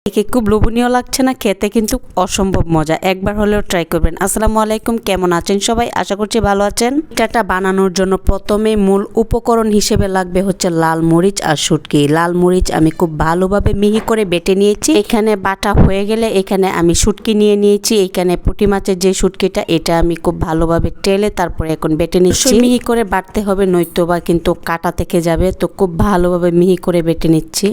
দেখে খুব লোভনীয় লাগছে না, খেতে কিন্তু অসম্ভব মজা। একবার হলেও ট্রাই করবেন। আসসালামু আলাইকুম, কেমন আছেন সবাই? আশা করছি ভালো আছেন। পিঠাটা বানানোর জন্য প্রথমে মূল উপকরণ হিসেবে লাগবে হচ্ছে লাল মরিচ আর শুটকি। লাল মরিচ আমি খুব ভালোভাবে মিহি করে বেটে নিয়েছি। এখানে বাটা হয়ে গেলে এখানে আমি শুটকি নিয়ে নিয়েছি। এখানে পুঁটি মাছের যে শুটকিটা, এটা আমি খুব ভালোভাবে টেলে তারপরে এখন বেটে নিচ্ছি। মিহি করে বাটতে হবে, নয়তো বা কিন্তু কাটা থেকে যাবে। তো খুব ভালোভাবে মিহি করে বেটে নিচ্ছি।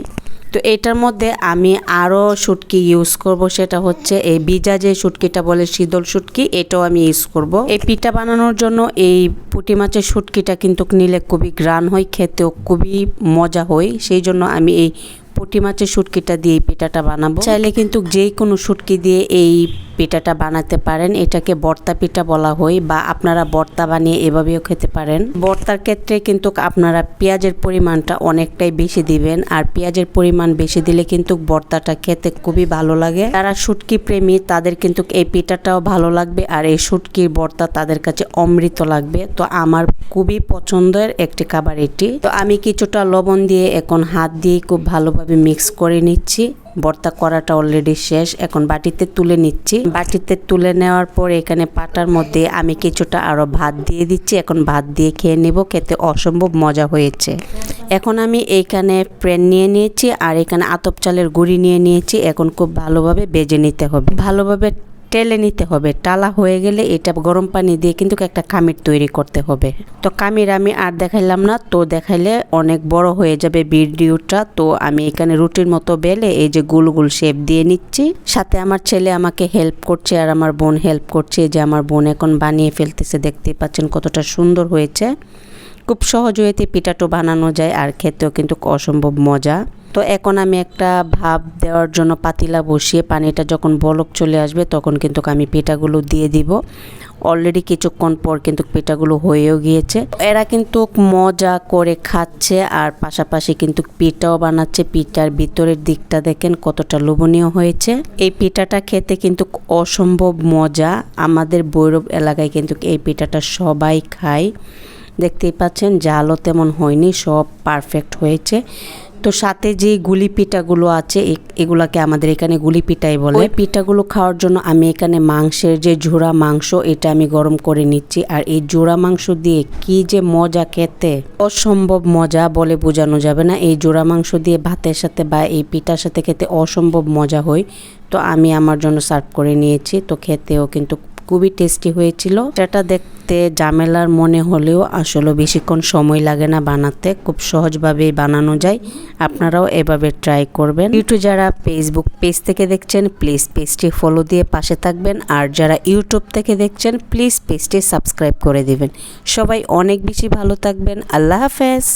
তো এটার মধ্যে আমি আরও শুটকি ইউজ করব, সেটা হচ্ছে এই ভিজা যে শুটকিটা বলে শীতল শুটকি, এটাও আমি ইউজ করব। এই পিঠা বানানোর জন্য এই পুঁটি মাছের শুটকিটা কিন্তু নিলে খুবই গ্রান হয়, খেতেও খুবই মজা হয়। সেই জন্য আমি এই পুঁটি মাছের শুটকিটা দিয়ে পিঠাটা বানাবো। চাইলে কিন্তু যে কোনো শুটকি দিয়ে এই পিঠাটা বানাতে পারেন। এটাকে ভর্তা পিঠা বলা হয়, বা আপনারা ভর্তা বানিয়ে এভাবেও খেতে পারেন। ভর্তার ক্ষেত্রে কিন্তু আপনারা পেঁয়াজের পরিমাণটা অনেকটাই বেশি দিবেন, আর পেঁয়াজের পরিমাণ বেশি দিলে কিন্তু ভর্তাটা খেতে খুবই ভালো লাগে। যারা শুটকি প্রেমী তাদের কিন্তু এই পিঠাটাও ভালো লাগবে, আর এই শুটকির ভর্তা তাদের কাছে অমৃত লাগবে। তো আমার খুবই পছন্দের একটি খাবার এটি। তো আমি কিছুটা লবণ দিয়ে এখন হাত দিয়ে খুব ভালোভাবে মিক্স করে নিচ্ছি। ভর্তা করাটা অলরেডি শেষ, এখন বাটিতে তুলে নিচ্ছি। বাটিতে তুলে নেওয়ার পর এখানে পাটার মধ্যে আমি কিছুটা আরও ভাত দিয়ে দিচ্ছি। এখন ভাত দিয়ে খেয়ে নেব, খেতে অসম্ভব মজা হয়েছে। এখন আমি এইখানে প্যান নিয়ে নিয়েছি, আর এখানে আতপ চালের গুঁড়ি নিয়ে নিয়েছি। এখন খুব ভালোভাবে ভেজে নিতে হবে, ভালোভাবে টেলে নিতে হবে। টালা হয়ে গেলে এটা গরম পানি দিয়ে কিন্তু একটা খামির তৈরি করতে হবে। তো খামির আমি আর দেখাইলাম না, তো দেখাইলে অনেক বড় হয়ে যাবে ভিডিওটা। তো আমি এখানে রুটির মতো বেলে এই যে গোল গোল শেপ দিয়ে নিচ্ছি। সাথে আমার ছেলে আমাকে হেল্প করছে, আর আমার বোন হেল্প করছে। যে আমার বোন এখন বানিয়ে ফেলতেছে, দেখতেই পাচ্ছেন কতটা সুন্দর হয়েছে। খুব সহজ হয়েতে পিঠাটো বানানো যায়, আর খেতেও কিন্তু অসম্ভব মজা। তো এখন আমি একটা ভাপ দেওয়ার জন্য পাতিলা বসিয়ে পানিটা যখন বলক চলে আসবে তখন কিন্তু আমি পিঠাগুলো দিয়ে দিব। অলরেডি কিছুক্ষণ পর কিন্তু পিঠাগুলো হয়েও গিয়েছে। এরা কিন্তু মজা করে খাচ্ছে, আর পাশাপাশি কিন্তু পিঠাও বানাচ্ছে। পিঠার ভিতরের দিকটা দেখেন কতটা লোভনীয় হয়েছে। এই পিঠাটা খেতে কিন্তু অসম্ভব মজা। আমাদের ভৈরব এলাকায় কিন্তু এই পিঠাটা সবাই খায়। দেখতেই পাচ্ছেন জালও তেমন হয়নি, সব পারফেক্ট হয়েছে। তো সাথে যে গুলি পিঠাগুলো আছে এগুলাকে আমাদের এখানে গুলি পিঠাই বলে। ওই পিঠাগুলো খাওয়ার জন্য আমি এখানে মাংসের যে জোড়া মাংস, এটা আমি গরম করে নিচ্ছি। আর এই জোড়া মাংস দিয়ে কি যে মজা খেতে, অসম্ভব মজা, বলে বোঝানো যাবে না। এই জোড়া মাংস দিয়ে ভাতের সাথে বা এই পিঠার সাথে খেতে অসম্ভব মজা হয়। তো আমি আমার জন্য সার্ভ করে নিয়েছি। তো খেতেও কিন্তু খুবই টেস্টি হয়েছিল। এটা দেখতে ঝামেলার মনে হলেও আসলে বেশিক্ষণ সময় লাগে না বানাতে, খুব সহজভাবেই বানানো যায়। আপনারাও এভাবে ট্রাই করবেন। ইউটিউব যারা ফেসবুক পেজ থেকে দেখছেন প্লিজ পেজটি ফলো দিয়ে পাশে থাকবেন, আর যারা ইউটিউব থেকে দেখছেন প্লিজ পেজটি সাবস্ক্রাইব করে দিবেন। সবাই অনেক বেশি ভালো থাকবেন। আল্লাহ হাফেজ।